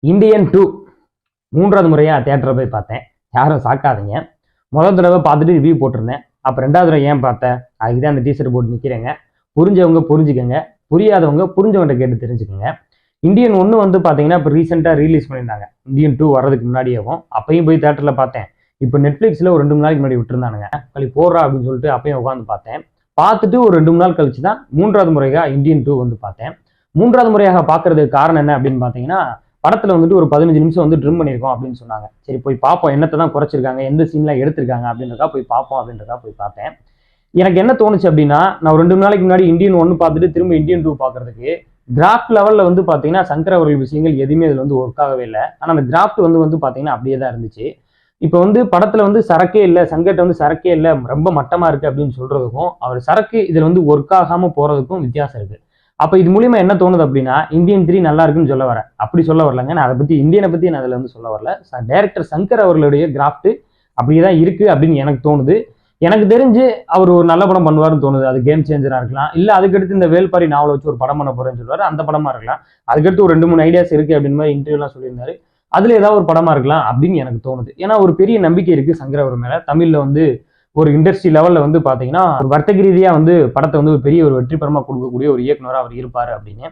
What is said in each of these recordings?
Indian 2 மூன்றாவது முறையா தியேட்டரை போய் பார்த்தேன். யாரும் சாக்காதீங்க. முதல் தடவை பார்த்துட்டு ரிவ்யூ போட்டிருந்தேன். அப்போ ரெண்டாவது தடவை ஏன் பார்த்தேன்? அதுக்கு தான் அந்த டீஷர்ட் போட்டு நிற்கிறேங்க. புரிஞ்சவங்க புரிஞ்சுக்கங்க, புரியாதவங்க புரிஞ்சவன்கிட்ட கேட்டு தெரிஞ்சுக்கோங்க. இந்தியன் 1 வந்து பார்த்தீங்கன்னா இப்போ ரீசெண்டாக ரிலீஸ் பண்ணியிருந்தாங்க. இந்தியன் 2 வர்றதுக்கு முன்னாடியேவும் அப்பையும் போய் தியேட்டரில் பார்த்தேன். இப்போ நெட்ஃப்ளிக்ஸில் ஒரு 2 3 நாளைக்கு முன்னாடி விட்டுருந்தானுங்க. களி போடுறா அப்படின்னு சொல்லிட்டு அப்பையும் உட்காந்து பார்த்தேன். பார்த்துட்டு ஒரு 2 3 நாள் கழிச்சு தான் மூன்றாவது முறையாக இந்தியன் 2 வந்து பார்த்தேன். மூன்றாவது முறையாக பார்க்கறதுக்கு காரணம் என்ன அப்படின்னு பார்த்தீங்கன்னா, படத்துல வந்துட்டு ஒரு 15 நிமிஷம் வந்து ட்ரிம் பண்ணியிருக்கோம் அப்படின்னு சொன்னாங்க. சரி போய் பார்ப்போம், என்னத்தை தான் குறைச்சிருக்காங்க, எந்த சீன்லாம் எடுத்திருக்காங்க அப்படின்றதா போய் பார்ப்போம் அப்படின்றதா போய் பார்த்தேன். எனக்கு என்ன தோணுச்சு அப்படின்னா, நான் ஒரு 2 நாளைக்கு முன்னாடி இந்தியன் 1 பார்த்துட்டு திரும்ப இந்தியன் 2 பார்க்கறதுக்கு கிராஃப்ட் லெவலில் வந்து பார்த்தீங்கன்னா சங்கர் அவர்கள் விஷயங்கள் எதுவுமே இதில் வந்து ஒர்க் ஆகவே இல்லை. ஆனால் அந்த கிராஃப்ட் வந்து பார்த்தீங்கன்னா அப்படியே தான் இருந்துச்சு. இப்போ வந்து படத்துல வந்து சரக்கே இல்லை, சங்கர்ட்ட வந்து சரக்கே இல்லை, ரொம்ப மட்டமா இருக்கு அப்படின்னு சொல்றதுக்கும் அவர் சரக்கு இதில் வந்து ஒர்க் ஆகாம போறதுக்கும் வித்தியாசம் இருக்கு. அப்ப இது மூலியமா என்ன தோணுது அப்படின்னா, இந்தியன் 3 நல்லா இருக்குன்னு சொல்ல வரேன். அப்படி சொல்ல வரலங்க. நான் அதை பத்தி இந்தியனை பத்தி நான் அதுல வந்து சொல்ல வரல. டைரக்டர் சங்கர் அவர்களுடைய கிராஃப்ட் அப்படியேதான் இருக்கு அப்படின்னு எனக்கு தோணுது. எனக்கு தெரிஞ்சு அவர் ஒரு நல்ல படம் பண்ணுவாருன்னு தோணுது. அது கேம் சேஞ்சரா இருக்கலாம், இல்ல அதுக்கடுத்து இந்த வேல்பாரி நாவலை வச்சு ஒரு படம் பண்ண போறேன்னு சொல்லுவாரு, அந்த படமா இருக்கலாம். அதுக்கடுத்து ஒரு 2 3 ஐடியாஸ் இருக்கு அப்படின்னு மாதிரி இன்டர்வியூலாம் சொல்லியிருந்தாரு. அதுல ஏதாவது ஒரு படமா இருக்கலாம் அப்படின்னு எனக்கு தோணுது. ஏன்னா ஒரு பெரிய நம்பிக்கை இருக்கு சங்கர் அவர் மேல. தமிழ்ல வந்து ஒரு இண்டஸ்ட்ரி லெவல்ல வந்து பாத்தீங்கன்னா ஒரு வர்த்தக ரீதியா வந்து படத்தை வந்து ஒரு பெரிய ஒரு வெற்றி படமா கொடுக்கக்கூடிய ஒரு இயக்குனரா அவர் இருப்பாரு அப்படின்னு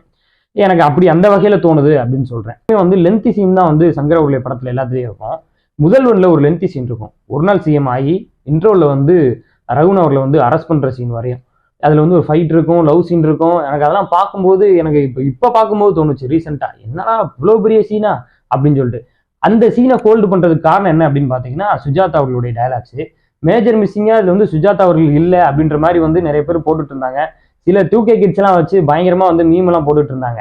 எனக்கு அப்படி அந்த வகையில தோணுது அப்படின்னு சொல்றேன். வந்து லென்த்தி சீன் தான் வந்து சங்கர் அவர்களுடைய படத்துல எல்லாத்துலயும் இருக்கும். முதல் ஒன்ல ஒரு லென்த்தி சீன் இருக்கும். ஒரு நாள் சிஎம் ஆகி இன்ட்ரோல வந்து ரகுன் அவர்களை வந்து அரெஸ்ட் பண்ற சீன் வரையும் அதுல வந்து ஒரு ஃபைட் இருக்கும், லவ் சீன் இருக்கும். எனக்கு அதெல்லாம் பார்க்கும்போது எனக்கு இப்ப பார்க்கும்போது தோணுச்சு ரீசெண்டா, என்னடா இவ்வளவு பெரிய சீனா அப்படின்னு சொல்லிட்டு. அந்த சீனை ஹோல்டு பண்றதுக்கு காரணம் என்ன அப்படின்னு பாத்தீங்கன்னா, சுஜாதா அவர்களுடைய டயலாக்ஸ். மேஜர் மிஸ்ஸிங்கா இதுல வந்து சுஜாதா அவர்கள் இல்லை அப்படின்ற மாதிரி வந்து நிறைய பேர் போட்டுட்டு இருந்தாங்க. சில 2K கிட்ஸ் எல்லாம் வச்சு பயங்கரமா வந்து மீம் எல்லாம் போட்டுட்டு இருந்தாங்க.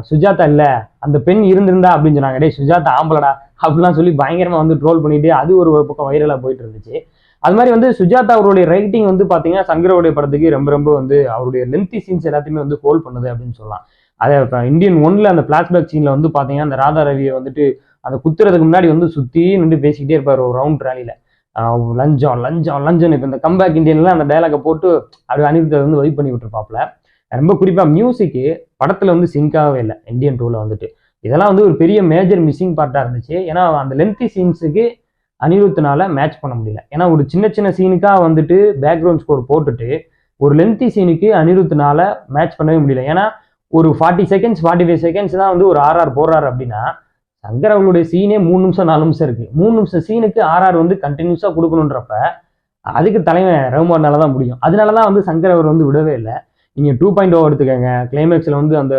சுஜாதா இல்ல, அந்த பெண் இருந்திருந்தா அப்படின்னு சொன்னாங்க. டே சுஜாதா ஆம்பளடா அப்படிலாம் சொல்லி பயங்கரமா வந்து ட்ரோல் பண்ணிட்டு அது ஒரு பக்கம் வைரலா போயிட்டு இருந்துச்சு. அது மாதிரி வந்து சுஜாதா அவருடைய ரைட்டிங் வந்து பாத்தீங்கன்னா சங்கரோடைய படத்துக்கு ரொம்ப ரொம்ப வந்து அவருடைய லென்த்தி சீன்ஸ் எல்லாத்தையுமே வந்து ஹோல்ட் பண்ணுது அப்படின்னு சொல்லலாம். அதே இந்தியன் 1ல அந்த பிளாஷ்பேக் சீன்ல வந்து பாத்தீங்கன்னா அந்த ராதா ரவியை வந்துட்டு அந்த குத்துறதுக்கு முன்னாடி வந்து சுத்தி நின்று பேசிக்கிட்டே இருப்பாரு ஒரு ரவுண்ட் ரேலியில. லஞ்சம் லஞ்சம் லஞ்சம். இப்போ இந்த கம்பேக் இந்தியன்ல அந்த டைலாக போட்டு அப்படி அனிருத்தை வந்து வைப் பண்ணி விட்டுருப்பாப்ல. ரொம்ப குறிப்பா மியூசிக்கு படத்துல வந்து சிங்காகவே இல்லை இந்தியன் 2ல வந்துட்டு. இதெல்லாம் வந்து ஒரு பெரிய மேஜர் மிஸ்ஸிங் பார்ட்டா இருந்துச்சு. ஏன்னா அந்த லென்த்தி சீன்ஸுக்கு அனிருத்தினால மேட்ச் பண்ண முடியல. ஏன்னா ஒரு சின்ன சின்ன சீனுக்கா வந்துட்டு பேக்ரவுண்ட் ஸ்கோர் போட்டுட்டு ஒரு லென்த்தி சீனுக்கு அனிருத்தினால மேட்ச் பண்ணவே முடியல. ஏன்னா ஒரு 40 செகண்ட்ஸ் 45 செகண்ட்ஸ் தான் வந்து ஒரு RR போடுறாரு அப்படின்னா, சங்கர் அவர்களுடைய சீனே 3 நிமிஷம் 4 நிமிஷம் இருக்கு. 3 நிமிஷம் சீனுக்கு RR வந்து கண்டினியூஸா கொடுக்கணுன்றப்ப அதுக்கு தலைவன் ரகுமானால தான் முடியும். அதனாலதான் வந்து சங்கர் அவர் வந்து விடவே இல்லை. நீங்க 2.0 எடுத்துக்கங்க, கிளைமேக்ஸ்ல வந்து அந்த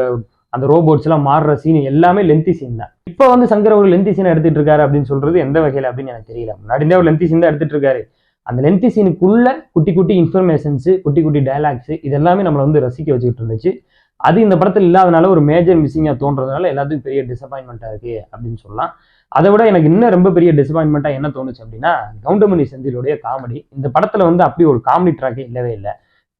அந்த ரோபோட்ஸ் எல்லாம் மாறுற சீன் எல்லாமே லென்த்தி சீன் தான். இப்ப வந்து சங்கர் அவர்கள் லென்த்தி சீனை எடுத்துட்டு இருக்காரு அப்படின்னு சொல்றது எந்த வகையில அப்படின்னு எனக்கு தெரியல. முன்னாடி ஒரு லென்த்தி சீன் தான் எடுத்துட்டு இருக்காரு. அந்த லென்த்தி சீனுக்குள்ள குட்டி குட்டி இன்ஃபர்மேஷன்ஸ், குட்டி குட்டி டைலாக்ஸ் இதெல்லாமே நம்மளை வந்து ரசிக்க வச்சுக்கிட்டு இருந்துச்சு. அது இந்த படத்தில் இல்லாதனால ஒரு மேஜர் மிஸ்ஸிங்கா தோன்றதுனால எல்லாத்துக்கும் பெரிய டிசப்பாயின்மெண்டா இருக்கு அப்படின்னு சொல்லலாம். அதை விட எனக்கு இன்னும் ரொம்ப பெரிய டிசப்பாயின்மெண்டா என்ன தோணுச்சு அப்படின்னா, கவுண்டமணி செந்திலுடைய காமெடி. இந்த படத்துல வந்து அப்படி ஒரு காமெடி ட்ராக்கே இல்லவே இல்லை.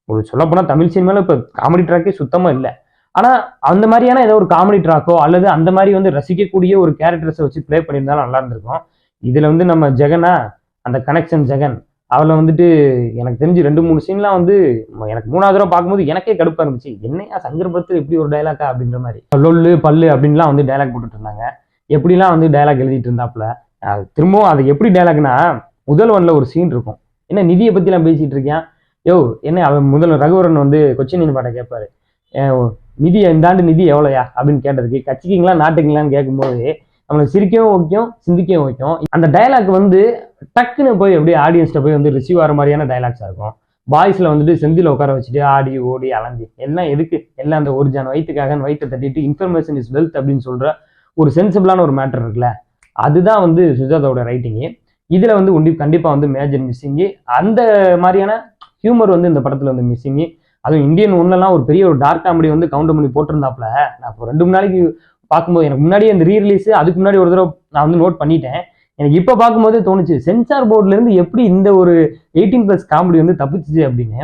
ஒரு சொல்லப்போனா தமிழ் சினிமால இப்ப காமெடி ட்ராக்கே சுத்தமா இல்லை. ஆனா அந்த மாதிரியான ஏதோ ஒரு காமெடி ட்ராக்கோ அல்லது அந்த மாதிரி வந்து ரசிக்கக்கூடிய ஒரு கேரக்டர்ஸை வச்சு பிளே பண்ணியிருந்தாலும் நல்லா இருந்திருக்கும். இதுல வந்து நம்ம ஜெகனா, அந்த கனெக்ஷன் ஜெகன் அவளை வந்துட்டு எனக்கு தெரிஞ்சு 2 3 சீன்லாம் வந்து எனக்கு 3வது தடவை பார்க்கும்போது எனக்கே கடுப்பா இருந்துச்சு. என்னையா சங்கர் படத்துல எப்படி ஒரு டைலாக்கா அப்படின்ற மாதிரி. லொல்லு பல்லு அப்படின்லாம் வந்து டைலாக் போட்டுட்டு இருந்தாங்க. எப்படிலாம் வந்து டைலாக் எழுதிட்டு இருந்தாப்புல. திரும்பவும் அது எப்படி டைலாக்னா, முதல் ஒன்ல ஒரு சீன் இருக்கும். என்ன நிதியை பத்தி எல்லாம் பேசிட்டு இருக்கேன், யோ என்ன அவன் முதல்ல ரகுவரன் வந்து கொச்சின் பாட்டை கேட்பாரு. நிதி இந்த ஆண்டு நிதி எவ்வளோயா அப்படின்னு கேட்டதுக்கு, கட்சிக்குங்களா நாட்டுக்குங்களான்னு கேட்கும்போது நம்மளுக்கு சிரிக்கவும் வைக்கும், சிந்திக்கவும் வைக்கும். அந்த டைலாக் வந்து டக்குன்னு போய் அப்படியே ஆடியன்ஸ்ட போய் வந்து ரிசீவ் ஆகிற மாதிரியான டைலாக்ஸா இருக்கும். பாய்ஸ்ல வந்துட்டு செந்தில் உட்கார வச்சுட்டு ஆடி ஓடி அலைஞ்சி எல்லாம் எதுக்கு, எல்லாம் அந்த ஒரு ஜான் வயிற்றுக்காக வயிற்றை தட்டிட்டு இன்ஃபர்மேஷன் இஸ் வெல்த் அப்படின்னு சொல்ற ஒரு சென்சிபிளான ஒரு மேட்டர் இருக்குல்ல, அதுதான் வந்து சுஜாதாவோட ரைட்டிங்கு. இதுல வந்து கண்டிப்பா வந்து மேஜர் மிஸ்ஸிங்கு. அந்த மாதிரியான ஹியூமர் வந்து இந்த படத்துல வந்து மிஸ்ஸிங்கு. அதுவும் இந்தியன் 1லாம் ஒரு பெரிய ஒரு டார்க் காமெடி வந்து கவுண்டர் பண்ணி போட்டிருந்தாப்புல. நான் இப்போ 2 3 நாளைக்கு பார்க்கும்போது எனக்கு முன்னாடியே இந்த ரீரிலீஸ் அதுக்கு முன்னாடி ஒரு தடவை நான் வந்து நோட் பண்ணிட்டேன். எனக்கு இப்ப பார்க்கும்போதே தோணுச்சு, சென்சார் போர்ட்ல இருந்து எப்படி இந்த ஒரு 18+ காமெடி வந்து தப்பிச்சுச்சு அப்படின்னு.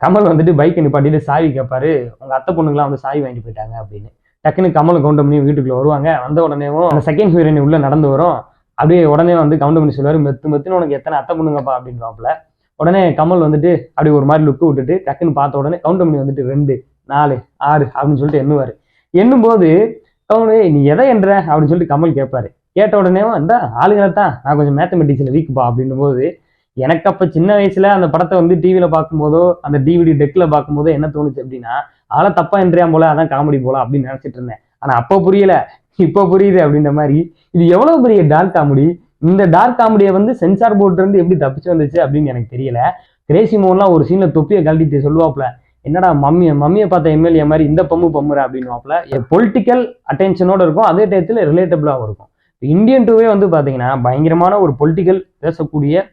கமல் வந்துட்டு பைக்கை நிப்பாட்டிட்டு சாவி கேட்பாரு, உங்க அத்தை பொண்ணுங்களாம் வந்து சாவி வாங்கிட்டு போயிட்டாங்க அப்படின்னு. டக்குன்னு கமல் கவுண்டர் பண்ணி வீட்டுக்குள்ள வருவாங்க. வந்த உடனேவும் அந்த செகண்ட் ஹீரோயின் உள்ள நடந்து வரும். அப்படியே உடனே வந்து கவுண்டர் பண்ணி சொல்லுவாரு, மெத்து மெத்துன்னு உனக்கு எத்தனை அத்தை பொண்ணுங்கப்பா அப்படின்றாப்புல. உடனே கமல் வந்துட்டு அப்படி ஒரு மாதிரி லுக்கு விட்டுட்டு டக்குன்னு பார்த்த உடனே கவுண்டர் பண்ணி வந்துட்டு 2 4 6 அப்படின்னு சொல்லிட்டு எண்ணுவாரு. எண்ணும்போது அவனு நீ எதை என்ற அப்படின்னு சொல்லிட்டு கமல் கேட்பாரு. கேட்ட உடனே அந்த ஆளுங்களை தான் நான் கொஞ்சம் மேத்தமெட்டிக்ஸ்ல வீக்குப்பா அப்படின்னும் போது எனக்கு அப்ப சின்ன வயசுல அந்த படத்தை வந்து டிவியில பார்க்கும்போதோ அந்த டிவிடி டெக்ல பார்க்கும்போதோ என்ன தோணுச்சு அப்படின்னா ஆளை தப்பா என்றியா போல அதான் காமெடி போல அப்படின்னு நினைச்சிட்டு இருந்தேன். ஆனா அப்போ புரியல, இப்போ புரியுது அப்படின்ற மாதிரி. இது எவ்வளவு பெரிய டார்க் காமெடி. இந்த டார்க் காமெடியை வந்து சென்சார் போர்ட்ல இருந்து எப்படி தப்பிச்சு வந்துச்சு அப்படின்னு எனக்கு தெரியல. கிரேசி மோகன்லாம் ஒரு சீன்ல தொப்பியை கழட்டிட்டு சொல்லுவாப்ல, என்னடா மம்மியை பார்த்த எம்எல்ஏ மாதிரி இந்த பம்முற அப்படின்னுவாப்ல. பொலிட்டிக்கல் அட்டென்ஷனோட இருக்கும், அதே டயத்துல ரிலேட்டபிளாகவும் இருக்கும். இந்தியன் டூவே வந்து பாத்தீங்கன்னா பயங்கரமான ஒரு பொலிட்டிக்கல் பேசக்கூடிய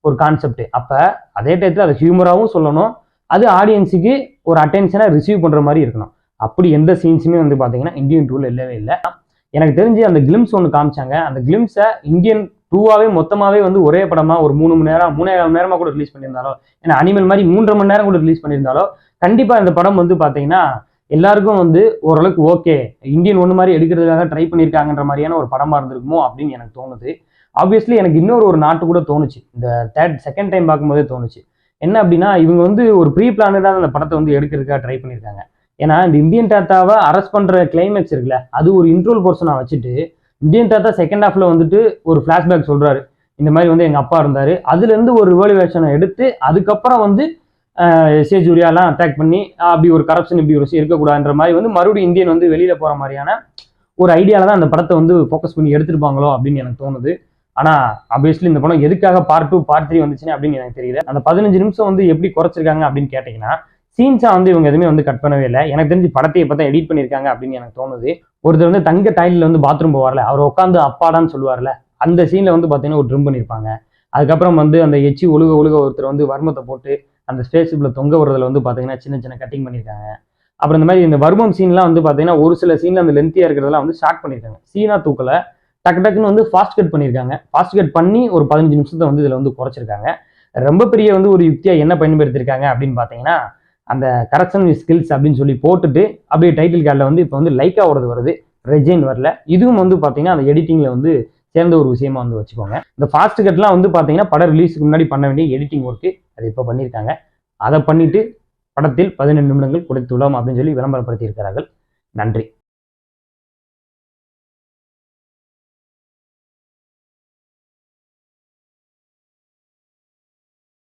ஒரு கான்செப்ட். அப்ப அதே டயத்துல அதை ஹியூமராகவும் சொல்லணும், அது ஆடியன்ஸுக்கு ஒரு அட்டென்ஷனை ரிசீவ் பண்ற மாதிரி இருக்கணும். அப்படி எந்த சீன்ஸுமே வந்து பாத்தீங்கன்னா இந்தியன் டூல இல்லவே இல்லை. எனக்கு தெரிஞ்சு அந்த கிளிம்ஸ் ஒன்று காமிச்சாங்க, அந்த கிளிம்ஸை இந்தியன் டூவாவே மொத்தமாவே வந்து ஒரே படமா ஒரு 3 மணி நேரம் 3.5 மணி நேரமா கூட ரிலீஸ் பண்ணியிருந்தாலோ, ஏன்னா அனிமல் மாதிரி 3.5 மணி நேரம் கூட ரிலீஸ் பண்ணியிருந்தாலோ கண்டிப்பா இந்த படம் வந்து பாத்தீங்கன்னா எல்லாருக்கும் வந்து ஓரளவுக்கு ஓகே, இந்தியன் ஒன்று மாதிரி எடுக்கிறதுக்காக ட்ரை பண்ணியிருக்காங்கன்ற மாதிரியான ஒரு படமா இருந்திருக்குமோ அப்படின்னு எனக்கு தோணுது. ஆப்வியஸ்லி எனக்கு இன்னொரு நாட்டு கூட தோணுச்சு, இந்த செகண்ட் டைம் பார்க்கும்போதே தோணுச்சு. என்ன அப்படின்னா இவங்க வந்து ஒரு ப்ரீ பிளானடாக அந்த படத்தை வந்து எடுக்கிறதுக்காக ட்ரை பண்ணியிருக்காங்க. ஏன்னா இந்த இந்தியன் தாத்தாவை அரெஸ்ட் பண்ற கிளைமேக்ஸ் இருக்குல்ல, அது ஒரு இன்ட்ரோல் போர்ஷனா வச்சுட்டு இந்தியன் தாத்தா செகண்ட் ஹாஃப்ல வந்துட்டு ஒரு பிளாஷ்பேக் சொல்றாரு, இந்த மாதிரி வந்து எங்க அப்பா இருந்தாரு, அதுல இருந்து ஒரு வேல்யூவேஷனை எடுத்து அதுக்கப்புறம் வந்து சேஜூரியாலாம் அட்டாக் பண்ணி அப்படி ஒரு கரப்ஷன் இப்படி ஒரு இருக்கக்கூடாதுன்ற மாதிரி வந்து மறுபடியும் இந்தியன் வந்து வெளியில போற மாதிரியான ஒரு ஐடியால தான் அந்த படத்தை வந்து ஃபோக்கஸ் பண்ணி எடுத்துருப்பாங்களோ அப்படின்னு எனக்கு தோணுது. ஆனா ஆப்வியஸ்லி இந்த படம் எதுக்காக பார்ட் 2 பார்ட் 3 வந்துச்சுன்னு அப்படின்னு எனக்கு தெரியல. அந்த 15 நிமிஷம் வந்து எப்படி குறைச்சிருக்காங்க அப்படின்னு கேட்டீங்கன்னா சீன்ஸா வந்து இவங்க எதுவுமே வந்து கட் பண்ணவே இல்லை. எனக்கு தெரிஞ்சு படத்தை பார்த்தா எடிட் பண்ணியிருக்காங்க அப்படின்னு எனக்கு தோணுது. ஒருத்தர் வந்து தங்க டாய்லெட்ல வந்து பாத்ரூம் போவார்ல, அவர் உட்காந்து அப்பாடான்னு சொல்லுவார்ல, அந்த சீன்ல வந்து பாத்தீங்கன்னா ஒரு ட்ரிம் பண்ணியிருப்பாங்க. அதுக்கப்புறம் வந்து அந்த எச்சி ஒழுக ஒருத்தர் வந்து வர்மத்தை போட்டு அந்த ஸ்பேஸ்ல தொங்க விடுறதுல வந்து பாத்தீங்கன்னா சின்ன சின்ன கட்டிங் பண்ணியிருக்காங்க. அப்புறம் இந்த மாதிரி இந்த வர்மம் சீன்லாம் வந்து பாத்தீங்கன்னா ஒரு சில சீன்ல அந்த லென்த்தியா இருக்கிறதெல்லாம் வந்து ஷார்ட் பண்ணியிருக்காங்க. சீனா தூக்கல டக்குன்னு வந்து ஃபாஸ்ட் கட் பண்ணியிருக்காங்க. ஃபாஸ்ட் கட் பண்ணி ஒரு 15 நிமிஷத்தை வந்து இதுல வந்து குறைச்சிருக்காங்க. ரொம்ப பெரிய வந்து ஒரு யுக்தியா என்ன பயன்படுத்திருக்காங்க அப்படின்னு பாத்தீங்கன்னா அந்த கரெக்ஷன் ஸ்கில்ஸ் அப்படின்னு சொல்லி போட்டுட்டு அப்படியே டைட்டில் கார்டில் வந்து இப்போ வந்து லைக்காவோடது வருது, ரெஜைன் வரல. இதுவும் வந்து பாத்தீங்கன்னா அந்த எடிட்டிங்ல வந்து சேர்ந்த ஒரு விஷயமா வந்து வச்சுக்கோங்க. இந்த ஃபாஸ்ட் கட்லாம் வந்து பாத்தீங்கன்னா படம் ரிலீஸுக்கு முன்னாடி பண்ண வேண்டிய எடிட்டிங் ஒர்க்கு அது இப்போ பண்ணியிருக்காங்க. அதை பண்ணிட்டு படத்தில் 12 நிமிடங்கள் கொடுத்துள்ளோம் அப்படின்னு சொல்லி விளம்பரப்படுத்தி இருக்கிறார்கள். நன்றி.